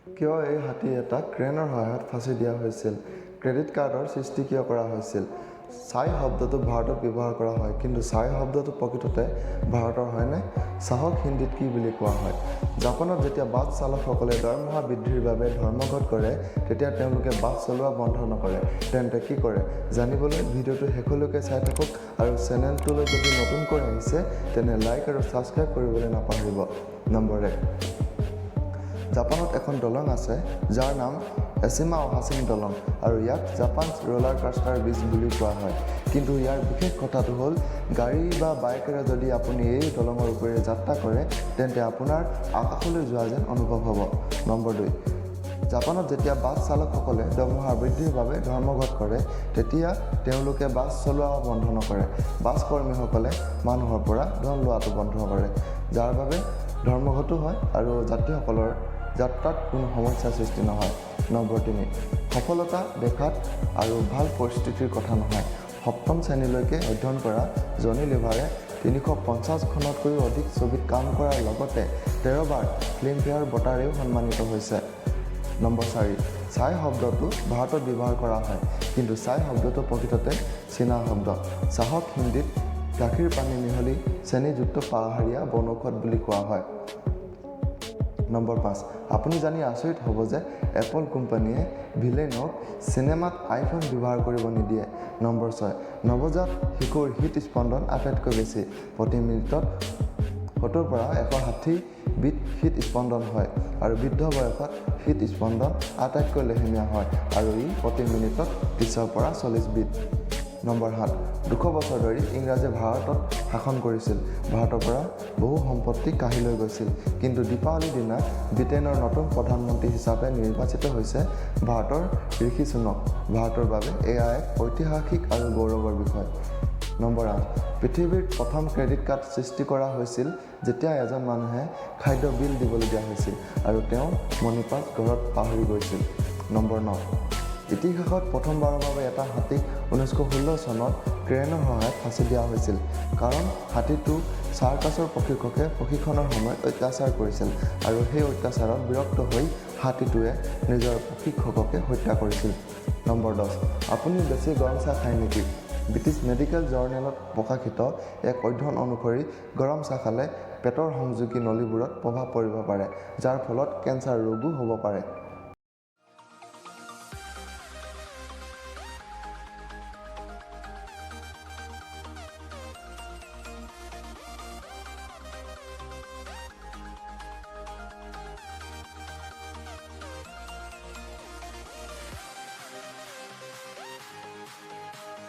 কিয় এই হাতী এটাক ক্ৰেনৰ সহায়ত ফাঁচি দিয়া হৈছিল? ক্ৰেডিট কাৰ্ডৰ সৃষ্টি কিয় কৰা হৈছিল? চাই শব্দটো ভাৰতত ব্যৱহাৰ কৰা হয়, কিন্তু চাই শব্দটো প্ৰকৃততে ভাৰতৰ হয়নে? চাহক হিন্দীত কি বুলি কোৱা হয়? জাপানত যেতিয়া বাছ চালকসকলে দৰমহা বৃদ্ধিৰ বাবে ধৰ্মঘট কৰে, তেতিয়া তেওঁলোকে বাছ চলোৱা বন্ধ নকৰে। তেন্তে কি কৰে? জানিবলৈ ভিডিঅ'টো শেষলৈকে চাই থাকক আৰু চেনেলটোলৈ যদি নতুনকৈ আহিছে তেনে লাইক আৰু ছাবস্ক্ৰাইব কৰিবলৈ নাপাহৰিব। নম্বৰ 1, জাপানত এখন দলং আছে যাৰ নাম এচিমা অহাচিন দলং আৰু ইয়াক জাপানছ ৰোলাৰ কাষ্টাৰ ব্ৰিজ বুলি কোৱা হয়। কিন্তু ইয়াৰ বিশেষ কথাটো হ'ল গাড়ী বা বাইকেৰে যদি আপুনি এই দলঙৰ ওপৰেৰে যাত্ৰা কৰে তেন্তে আপোনাৰ আকাশলৈ যোৱা যেন অনুভৱ হ'ব। নম্বৰ 2, জাপানত যেতিয়া বাছ চালকসকলে দৰমহা বৃদ্ধিৰ বাবে ধৰ্মঘট কৰে তেতিয়া তেওঁলোকে বাছ চলোৱা বন্ধ নকৰে। বাছ কৰ্মীসকলে মানুহৰ পৰা ধন লোৱাটো বন্ধ কৰে, যাৰ বাবে ধৰ্মঘটো হয় আৰু যাত্ৰীসকলৰ যাত্ৰাত কোনো সমস্যাৰ সৃষ্টি নহয়। নম্বৰ 3, সফলতা দেখাত আৰু ভাল পৰিস্থিতিৰ কথা নহয়। সপ্তম শ্ৰেণীলৈকে অধ্যয়ন কৰা জনি লিভাৰে 350খনতকৈও অধিক ছবিত কাম কৰাৰ লগতে 13 বাৰ ফিল্মফেয়াৰ বঁটাৰেও সন্মানিত হৈছে। নম্বৰ 4, চাই শব্দটো ভাৰতত ব্যৱহাৰ কৰা হয়, কিন্তু চাই শব্দটো প্ৰকৃততে চীনা শব্দ। চাহক হিন্দীত গাখীৰ পানী মিহলি চেনিযুক্ত পাহাৰীয়া বনৌষধ বুলি কোৱা হয়। নম্বৰ 5, আপুনি জানি আচৰিত হ'ব যে এপল কোম্পানীয়ে ভিলেইনক চিনেমাত আইফোন ব্যৱহাৰ কৰিব নিদিয়ে। নম্বৰ 6, নৱজাত শিশুৰ হৃদস্পন্দন আটাইতকৈ বেছি। প্ৰতি মিনিটত 70 পৰা 160 বিট হৃদস্পন্দন হয় আৰু বৃদ্ধ বয়সত হৃদস্পন্দন আটাইতকৈ লেহেমীয়া হয় আৰু ই প্ৰতি মিনিটত 30 পৰা 40 বিট। নম্বৰ 7, 200 বছৰ ধৰি ইংৰাজে ভাৰতত শাসন কৰিছিল। ভাৰতৰ পৰা বহু সম্পত্তি কাঢ়ি লৈ গৈছিল, কিন্তু দীপাৱলীৰ দিনা ব্ৰিটেইনৰ নতুন প্ৰধানমন্ত্ৰী হিচাপে নিৰ্বাচিত হৈছে ভাৰতৰ ঋষি সুনক। ভাৰতৰ বাবে এয়া এক ঐতিহাসিক আৰু গৌৰৱৰ বিষয়। নম্বৰ 8, পৃথিৱীৰ প্ৰথম ক্ৰেডিট কাৰ্ড সৃষ্টি কৰা হৈছিল যেতিয়া এজন মানুহে খাদ্য বিল দিবলৈ দিয়া হৈছিল আৰু তেওঁ মণি পাৰ্চ ঘৰত পাহৰি গৈছিল। নম্বৰ 9, ইতিহাসত প্ৰথমবাৰৰ বাবে এটা হাতীক 1916 চনত ক্ৰেনৰ সহায়ত ফাঁচি দিয়া হৈছিল, কাৰণ হাতীটো চাৰ্কাছৰ প্ৰশিক্ষকে প্ৰশিক্ষণৰ সময়ত অত্যাচাৰ কৰিছিল আৰু সেই অত্যাচাৰত বিৰক্ত হৈ হাতীটোৱে নিজৰ প্ৰশিক্ষককে হত্যা কৰিছিল। নম্বৰ 10, আপুনি বেছি গৰম চাহ খায় নেকি? ব্ৰিটিছ মেডিকেল জাৰ্নেলত প্ৰকাশিত এক অধ্যয়ন অনুসৰি গৰম চাহ খালে পেটৰ সংযোগী নলীবোৰত প্ৰভাৱ পৰিব পাৰে, যাৰ ফলত কেঞ্চাৰ ৰোগো হ'ব পাৰে।